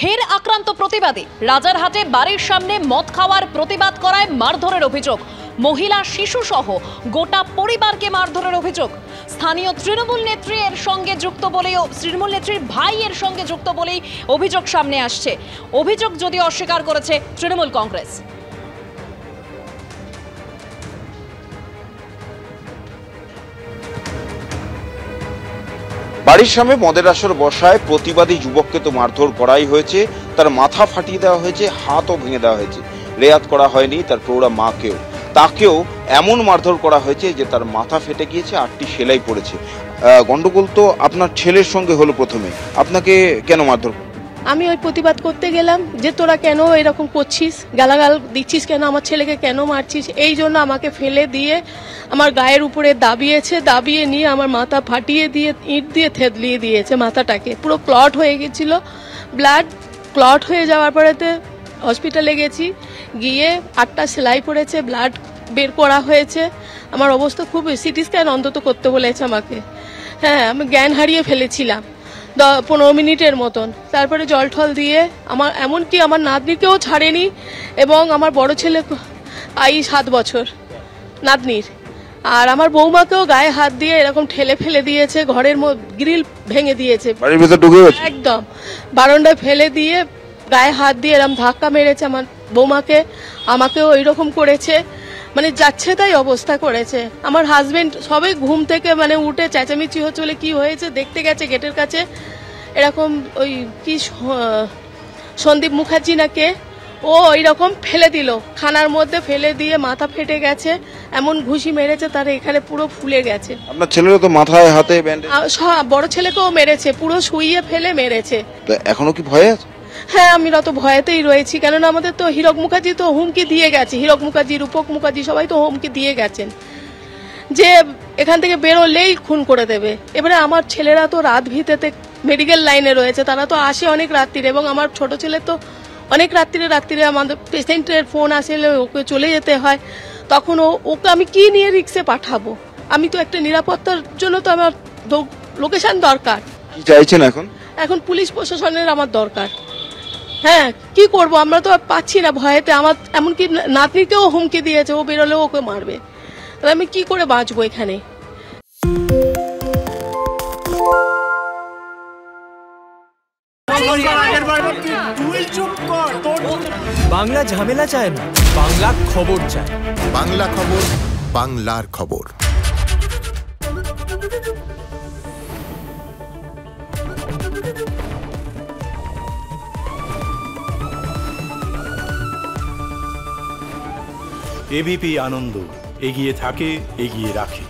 ফের আক্রান্ত প্রতিবাদী। রাজারহাটে বাড়ির সামনে মদ খাওয়ার প্রতিবাদ করায় মারধরের অভিযোগ। মহিলা শিশু সহ গোটা পরিবারকে মারধরের অভিযোগ। স্থানীয় তৃণমূল নেত্রী এর সঙ্গে যুক্ত বলেও, তৃণমূল নেত্রীর ভাই এর সঙ্গে যুক্ত বলেই অভিযোগ সামনে আসছে। অভিযোগ যদিও অস্বীকার করেছে তৃণমূল কংগ্রেস। বাড়ির সামনে মদের আসর বসায় প্রতিবাদী যুবককে তো মারধর করাই হয়েছে, তার মাথা ফাটিয়ে দেওয়া হয়েছে, হাতও ভেঙে দেওয়া হয়েছে। রেয়াত করা হয়নি তার প্রৌঢ়া মাকেও, তাকেও এমন মারধর করা হয়েছে যে তার মাথা ফেটে গিয়েছে, 8টি সেলাই পড়েছে। গন্ডগোল তো আপনার ছেলের সঙ্গে হলো প্রথমে, আপনাকে কেন মারধর? আমি ওই প্রতিবাদ করতে গেলাম যে তোরা কেন এরকম করছিস, গালাগাল দিচ্ছিস কেন, আমার ছেলেকে কেন মারছিস, এই জন্য আমাকে ফেলে দিয়ে আমার গায়ের উপরে দাবিয়েছে। দাবিয়ে নিয়ে আমার মাথা ফাটিয়ে দিয়ে ইট দিয়ে থেতলিয়ে দিয়েছে মাথাটাকে। পুরো ক্লট হয়ে গেছিল, ব্লাড ক্লট হয়ে যাওয়ার পরেতে হসপিটালে গেছি, গিয়ে 8টা সেলাই পড়েছে, ব্লাড বের করা হয়েছে। আমার অবস্থা খুব, সিটি স্ক্যান অন্তত করতে বলেছে আমাকে। হ্যাঁ, আমি জ্ঞান হারিয়ে ফেলেছিলাম 15 মিনিটের মতন। তারপরে জল ঠল দিয়ে আমার, এমনকি আমার নাতনিকেও ছাড়েনি, এবং আমার বড় ছেলে 7 বছর নাতনির, আর আমার বৌমাকেও গায়ে হাত দিয়ে এরকম ঠেলে ফেলে দিয়েছে, ঘরের গ্রিল ভেঙে দিয়েছে, একদম বারান্দায় ফেলে দিয়ে গায়ে হাত দিয়ে এরকম ধাক্কা মেরেছে আমার বৌমাকে, আমাকেও ওইরকম করেছে। মানে যাচ্ছে তাই অবস্থা করেছে। আমার হাজবেন্ড সবাই ঘুম থেকে মানে উঠে চেঁচামেচি হচ্ছে, বলে কি হয়েছে দেখতে গেছে গেটের কাছে, এরকম ওই কি সন্দীপ মুখার্জি না কে, ও ওইরকম ফেলে দিল, খানার মধ্যে ফেলে দিয়ে মাথা ফেটে গেছে, এমন ঘুষি মেরেছে তার এখানে পুরো ফুলে গেছে। আপনার ছেলেরও তো মাথায় হাতে ব্যান্ডেজ? বড় ছেলেকেও মেরেছে, পুরো শুইয়ে ফেলে মেরেছে। এখনো কি ভয় আছে? হ্যাঁ, আমি তো ভয়েতেই রয়েছি, কেননা আমাদের তো হীরক মুখার্জি তো হুমকি দিয়ে গেছে, হীরক মুখার্জি, রূপক মুখার্জি সবাই তো হুমকি দিয়ে গেছেন যে এখান থেকে বেরোলেই খুন করে দেবে। এবারে আমার ছেলেরা তো রাত ভিতেতে মেডিকেল লাইনে রয়েছে, তারা তো আসে অনেক রাত্রিরে, এবং আমার ছোট ছেলে তো অনেক রাত্রিরে আমাদের পেশেন্টের ফোন আসলে ওকে চলে যেতে হয়, তখন ওকে আমি কি নিয়ে রিক্সে পাঠাবো? আমি তো একটা নিরাপত্তার জন্য তো আমার লোকেশন দরকার। কি চাইছেন এখন? এখন পুলিশ প্রশাসনের আমার দরকার। হ্যাঁ, কি করব, আমরা তো পাচ্ছি না ভয়েতে। আমার এমনকি নাতনিকেও হুমকি দিয়েছে, ও বেরোলেও ওকে মারবে। তাহলে আমি কি করে বাঁচবো এখানে? বাংলা ঝামেলা চায় না, বাংলা খবর চায়। বাংলা খবর, বাংলার খবর। এবিপি আনন্দ, এগিয়ে থাকে, এগিয়ে রাখে।